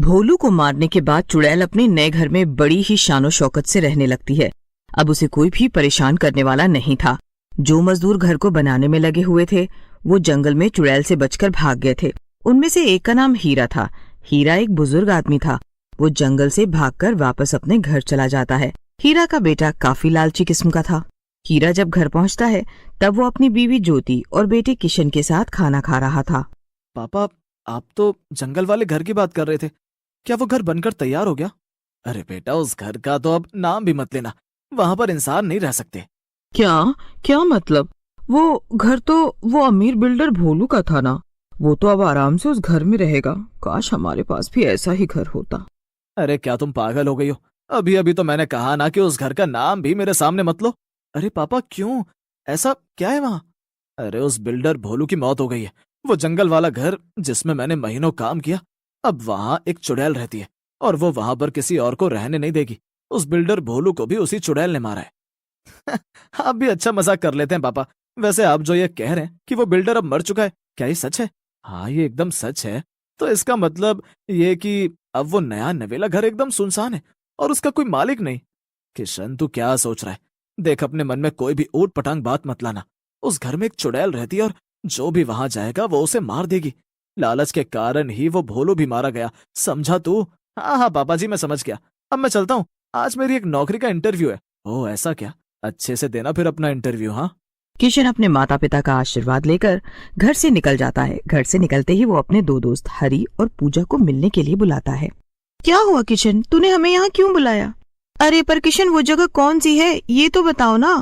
भोलू को मारने के बाद चुड़ैल अपने नए घर में बड़ी ही शानो शौकत से रहने लगती है। अब उसे कोई भी परेशान करने वाला नहीं था। जो मजदूर घर को बनाने में लगे हुए थे वो जंगल में चुड़ैल से बचकर भाग गए थे। उनमें से एक का नाम हीरा था। हीरा एक बुजुर्ग आदमी था। वो जंगल से भागकर वापस अपने घर चला जाता है। हीरा का बेटा काफी लालची किस्म का था। हीरा जब घर पहुंचता है तब वो अपनी बीवी ज्योति और बेटे किशन के साथ खाना खा रहा था। पापा, आप तो जंगल वाले घर की बात कर रहे थे, क्या वो घर बनकर तैयार हो गया? अरे बेटा, उस घर का तो अब नाम भी मत लेना, वहां पर इंसान नहीं रह सकते। क्या मतलब? वो घर तो वो अमीर बिल्डर भोलू का था ना। वो तो अब आराम से उस घर में रहेगा। काश हमारे पास भी ऐसा ही घर होता। अरे क्या तुम पागल हो गई हो? अभी अभी तो मैंने कहा ना कि उस घर का नाम भी मेरे सामने मत लो। अरे पापा, क्यों? ऐसा क्या है वहां? अरे उस बिल्डर भोलू की मौत हो गई है। वो जंगल वाला घर जिसमें मैंने महीनों काम किया, अब वहां एक चुड़ैल रहती है और वो वहां पर किसी और को रहने नहीं देगी। उस बिल्डर भोलू को भी उसी चुड़ैल ने मारा है। आप भी अच्छा मजाक कर लेते हैं पापा। वैसे आप जो ये कह रहे हैं कि वो बिल्डर अब मर चुका है, क्या ये सच है? हाँ, ये एकदम सच है। तो इसका मतलब ये कि अब वो नया नवेला घर एकदम सुनसान है और उसका कोई मालिक नहीं। किशन, तू क्या सोच रहा है? देख, अपने मन में कोई भी ऊट पटांग बात मत लाना। उस घर में एक चुड़ैल रहती है और जो भी वहां जाएगा वो उसे मार देगी। लालच के कारण ही वो भोलू भी मारा गया, समझा तू? हाँ हाँ पापा जी, मैं समझ गया। अब मैं चलता हूँ, आज मेरी एक नौकरी का इंटरव्यू है। ओह ऐसा क्या? अच्छे से देना फिर अपना इंटरव्यू। हाँ। किशन अपने माता पिता का आशीर्वाद लेकर घर से निकल जाता है। घर से निकलते ही वो अपने दो दोस्त हरी और पूजा को मिलने के लिए बुलाता है। क्या हुआ किशन, तूने हमें यहाँ क्यों बुलाया? अरे पर किशन, वो जगह कौन सी है ये तो बताओ ना।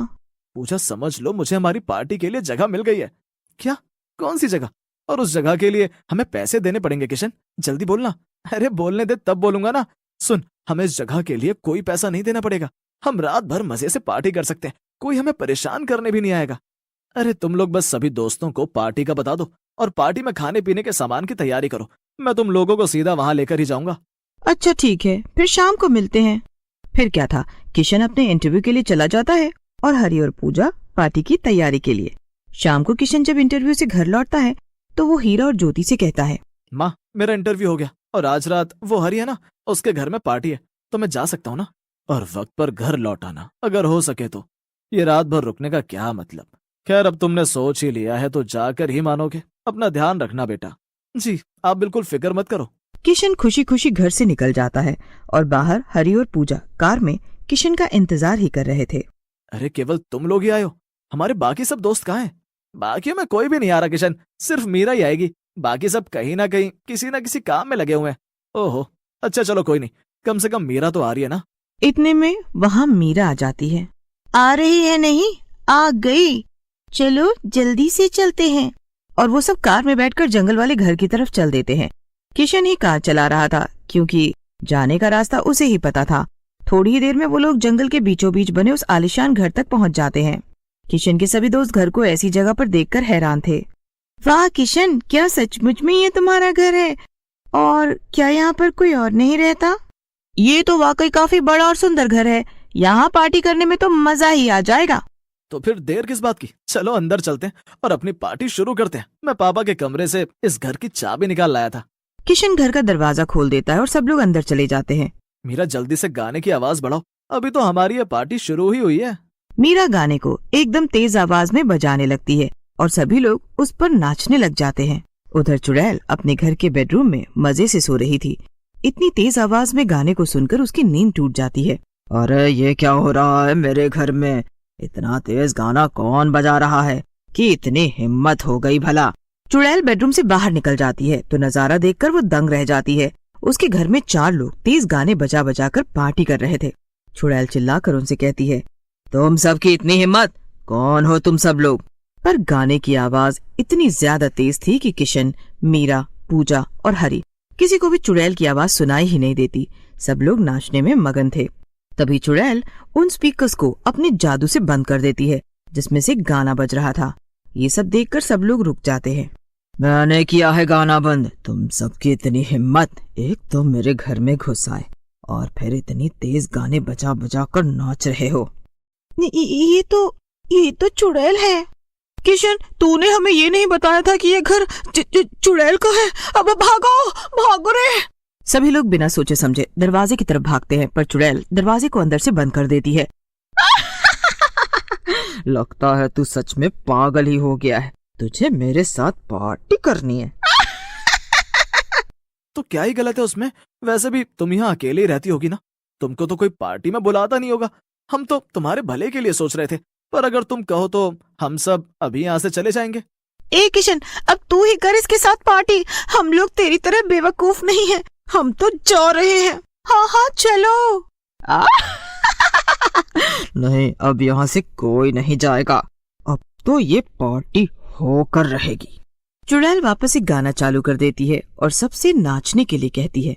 पूजा, समझ लो, मुझे हमारी पार्टी के लिए जगह मिल गई है। क्या? कौन सी जगह? और उस जगह के लिए हमें पैसे देने पड़ेंगे किशन, जल्दी बोलना। अरे बोलने दे, तब बोलूंगा ना। सुन, हमें इस जगह के लिए कोई पैसा नहीं देना पड़ेगा। हम रात भर मजे से पार्टी कर सकते हैं, कोई हमें परेशान करने भी नहीं आएगा। अरे तुम लोग बस सभी दोस्तों को पार्टी का बता दो और पार्टी में खाने पीने के सामान की तैयारी करो। मैं तुम लोगों को सीधा वहां लेकर ही जाऊंगा। अच्छा ठीक है, फिर शाम को मिलते हैं। फिर क्या था, किशन अपने इंटरव्यू के लिए चला जाता है और हरी और पूजा पार्टी की तैयारी के लिए। शाम को किशन जब इंटरव्यू से घर लौटता है तो वो हीरा और ज्योति से कहता है, माँ, मेरा इंटरव्यू हो गया और आज रात वो हरी है ना, उसके घर में पार्टी है, तो मैं जा सकता हूँ ना? और वक्त पर घर लौट आना अगर हो सके तो। ये रात भर रुकने का क्या मतलब? खैर, अब तुमने सोच ही लिया है तो जाकर ही मानोगे। अपना ध्यान रखना बेटा। जी, आप बिल्कुल फिक्र मत करो। किशन खुशी खुशी घर से निकल जाता है और बाहर हरी और पूजा कार में किशन का इंतजार ही कर रहे थे। अरे केवल तुम लोग ही आए हो? हमारे बाकी सब दोस्त कहाँ हैं? बाकियों में कोई भी नहीं आ रहा किशन, सिर्फ मीरा ही आएगी। बाकी सब कहीं ना कहीं किसी ना किसी काम में लगे हुए हैं। ओहो, अच्छा चलो कोई नहीं, कम से कम मीरा तो आ रही है ना। इतने में वहाँ मीरा आ जाती है। आ रही है? नहीं, आ गई। चलो जल्दी से चलते हैं। और वो सब कार में बैठकर जंगल वाले घर की तरफ चल देते हैं। किशन ही कार चला रहा था क्योंकि जाने का रास्ता उसे ही पता था। थोड़ी ही देर में वो लोग जंगल के बीचों बीच बने उस आलीशान घर तक पहुंच जाते हैं। किशन के सभी दोस्त घर को ऐसी जगह पर देखकर हैरान थे। वाह किशन, क्या सचमुच में ये तुम्हारा घर है? और क्या यहाँ पर कोई और नहीं रहता? ये तो वाकई काफी बड़ा और सुंदर घर है। यहाँ पार्टी करने में तो मजा ही आ जाएगा। तो फिर देर किस बात की? चलो अंदर चलते हैं और अपनी पार्टी शुरू करते हैं। मैं पापा के कमरे से इस घर की चाबी निकाल लाया था। किशन घर का दरवाजा खोल देता है और सब लोग अंदर चले जाते हैं। मीरा, जल्दी से गाने की आवाज बढ़ाओ, अभी तो हमारी ये पार्टी शुरू ही हुई है। मीरा गाने को एकदम तेज आवाज में बजाने लगती है और सभी लोग उस पर नाचने लग जाते हैं। उधर चुड़ैल अपने घर के बेडरूम में मजे से सो रही थी। इतनी तेज आवाज में गाने को सुनकर उसकी नींद टूट जाती है। अरे ये क्या हो रहा है मेरे घर में? इतना तेज गाना कौन बजा रहा है कि इतनी हिम्मत हो गई भला? चुड़ैल बेडरूम से बाहर निकल जाती है तो नजारा देखकर वो दंग रह जाती है। उसके घर में 4 लोग तेज गाने बजा बजा कर पार्टी कर रहे थे। चुड़ैल चिल्लाकर उनसे कहती है, तुम सबकी इतनी हिम्मत? कौन हो तुम सब लोग? पर गाने की आवाज इतनी ज्यादा तेज थी कि किशन, मीरा, पूजा और हरी किसी को भी चुड़ैल की आवाज सुनाई ही नहीं देती। सब लोग नाचने में मगन थे। तभी चुड़ैल उन स्पीकर्स को अपने जादू से बंद कर देती है जिसमें से गाना बज रहा था। ये सब देखकर सब लोग रुक जाते हैं। मैंने किया है गाना बंद। तुम सबकी इतनी हिम्मत, एक तो मेरे घर में घुस आए और फिर इतनी तेज गाने बजा बजा कर नाच रहे हो। ये तो चुड़ैल है। किशन, तूने हमें ये नहीं बताया था कि ये घर चुड़ैल का है। अब भागो भागो रे। सभी लोग बिना सोचे समझे दरवाजे की तरफ भागते हैं, पर चुड़ैल दरवाजे को अंदर से बंद कर देती है। लगता है तू सच में पागल ही हो गया है, तुझे मेरे साथ पार्टी करनी है। तो क्या ही गलत है उसमें? वैसे भी तुम यहाँ अकेले ही रहती होगी ना, तुमको तो कोई पार्टी में बुलाता नहीं होगा। हम तो तुम्हारे भले के लिए सोच रहे थे, पर अगर तुम कहो तो हम सब अभी यहाँ से चले जाएंगे। ए किशन, अब तू ही कर इसके साथ पार्टी, हम लोग तेरी तरह बेवकूफ नहीं हैं, हम तो जा रहे हैं। हाँ हाँ चलो। नहीं, अब यहाँ से कोई नहीं जाएगा, अब तो ये पार्टी होकर रहेगी। चुड़ैल वापस एक गाना चालू कर देती है और सबसे नाचने के लिए कहती है,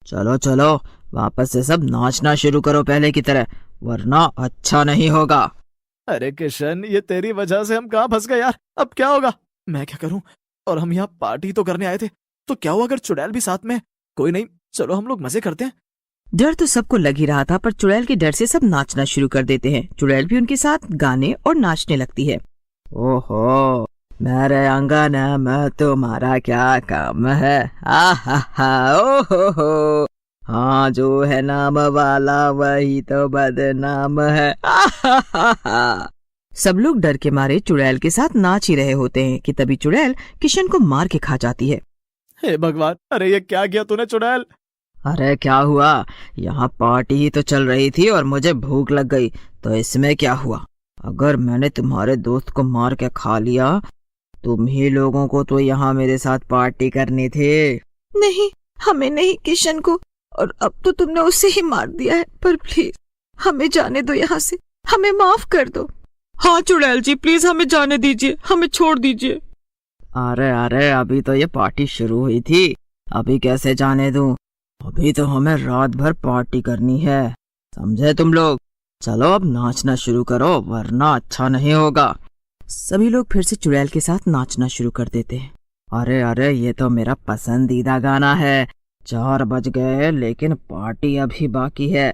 चलो चलो वापस से सब नाचना शुरू करो पहले की तरह, वरना अच्छा नहीं होगा। अरे किशन, ये तेरी वजह से हम कहाँ फंस गए यार, अब क्या होगा? मैं क्या करूं? और हम यहाँ पार्टी तो करने आए थे, तो क्या हुआ अगर चुड़ैल भी साथ में? कोई नहीं, चलो हम लोग मजे करते हैं। डर तो सबको लग ही रहा था, पर चुड़ैल के डर से सब नाचना शुरू कर देते हैं। चुड़ैल भी उनके साथ गाने और नाचने लगती है। ओहो मेरे आंगन में तुम्हारा क्या काम है, ओहो हाँ जो है नाम वाला वही तो बदनाम है। सब लोग डर के मारे चुड़ैल के साथ नाच ही रहे होते हैं कि तभी चुड़ैल किशन को मार के खा जाती है। हे भगवान, अरे ये क्या किया तूने चुड़ैल? अरे क्या हुआ, यहाँ पार्टी ही तो चल रही थी और मुझे भूख लग गई, तो इसमें क्या हुआ? अगर मैंने तुम्हारे दोस्त को मार के खा लिया, तुम ही लोगों को तो यहाँ मेरे साथ पार्टी करनी थी। नहीं, हमें नहीं, किशन को, और अब तो तुमने उसे ही मार दिया है, पर प्लीज हमें जाने दो यहाँ से, हमें माफ कर दो। हाँ चुड़ैल जी, प्लीज हमें जाने दीजिए, हमें छोड़ दीजिए। अरे अरे अभी तो ये पार्टी शुरू हुई थी, अभी कैसे जाने दूं? अभी तो हमें रात भर पार्टी करनी है, समझे तुम लोग? चलो अब नाचना शुरू करो, वरना अच्छा नहीं होगा। सभी लोग फिर से चुड़ैल के साथ नाचना शुरू कर देते हैं। अरे अरे ये तो मेरा पसंदीदा गाना है, 4 बज गए लेकिन पार्टी अभी बाकी है।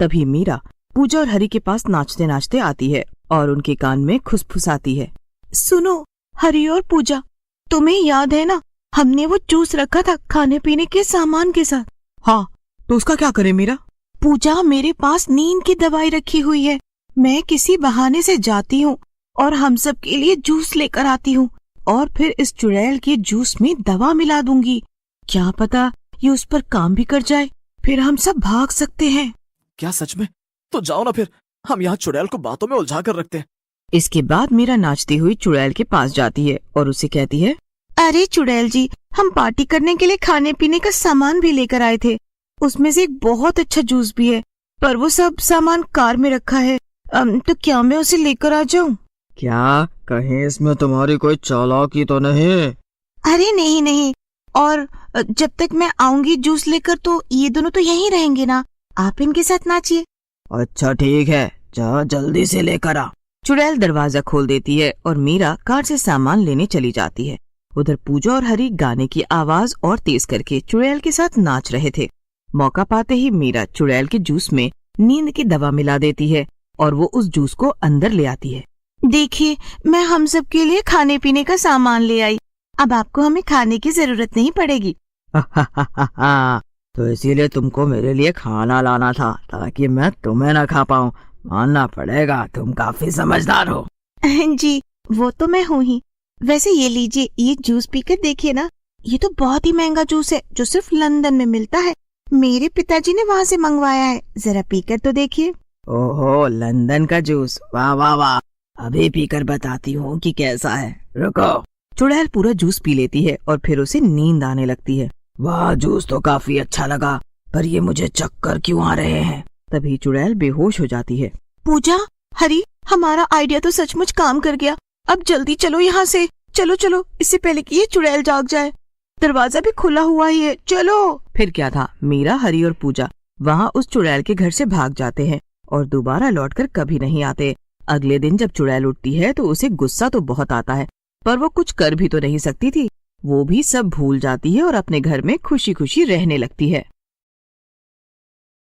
तभी मीरा पूजा और हरी के पास नाचते नाचते आती है और उनके कान में खुसफुसाती है। सुनो हरी और पूजा, तुम्हें याद है ना, हमने वो जूस रखा था खाने पीने के सामान के साथ। हाँ, तो उसका क्या करें मीरा? पूजा, मेरे पास नींद की दवाई रखी हुई है, मैं किसी बहाने से जाती हूँ और हम सब के लिए जूस लेकर आती हूँ, और फिर इस चुड़ैल के जूस में दवा मिला दूंगी, क्या पता ये उस पर काम भी कर जाए, फिर हम सब भाग सकते हैं। क्या सच में? तो जाओ ना फिर, हम यहाँ चुड़ैल को बातों में उलझा कर रखते हैं। इसके बाद मीरा नाचती हुई चुड़ैल के पास जाती है और उसे कहती है, अरे चुड़ैल जी, हम पार्टी करने के लिए खाने पीने का सामान भी लेकर आए थे, उसमें से एक बहुत अच्छा जूस भी है, पर वो सब सामान कार में रखा है, तो क्या मैं उसे लेकर आ जाऊं? क्या कहीं इसमें तुम्हारी कोई चालाकी तो नहीं? अरे नहीं नहीं, और जब तक मैं आऊंगी जूस लेकर तो ये दोनों तो यहीं रहेंगे ना, आप इनके साथ नाचिए। अच्छा ठीक है, जा जल्दी से लेकर आ। चुड़ैल दरवाजा खोल देती है और मीरा कार से सामान लेने चली जाती है। उधर पूजा और हरी गाने की आवाज और तेज करके चुड़ैल के साथ नाच रहे थे। मौका पाते ही मीरा चुड़ैल के जूस में नींद की दवा मिला देती है और वो उस जूस को अंदर ले आती है। देखिए, मैं हम सब के लिए खाने पीने का सामान ले आई, अब आपको हमें खाने की जरूरत नहीं पड़ेगी। तो इसीलिए तुमको मेरे लिए खाना लाना था, ताकि मैं तुम्हें न खा पाऊँ। मानना पड़ेगा, तुम काफी समझदार हो। जी, वो तो मैं हूँ ही। वैसे ये लीजिए, ये जूस पीकर देखिए ना, ये तो बहुत ही महंगा जूस है जो सिर्फ लंदन में मिलता है, मेरे पिताजी ने वहाँ से मंगवाया है, जरा पीकर तो देखिए। ओहो, लंदन का जूस, वाह वाह वाह, अभी पीकर बताती हूँ कि कैसा है, रुको। चुड़ैल पूरा जूस पी लेती है और फिर उसे नींद आने लगती है। वाह, जूस तो काफी अच्छा लगा, पर ये मुझे चक्कर क्यों आ रहे हैं? तभी चुड़ैल बेहोश हो जाती है। पूजा, हरी, हमारा आइडिया तो सचमुच काम कर गया, अब जल्दी चलो यहाँ से, चलो चलो, इससे पहले कि ये चुड़ैल जाग जाए, दरवाजा भी खुला हुआ ही है, चलो। फिर क्या था, मीरा, हरी और पूजा वहाँ उस चुड़ैल के घर से भाग जाते हैं और दोबारा लौटकर कभी नहीं आते। अगले दिन जब चुड़ैल उठती है तो उसे गुस्सा तो बहुत आता है, पर वो कुछ कर भी तो नहीं सकती थी। वो भी सब भूल जाती है और अपने घर में खुशी खुशी रहने लगती है।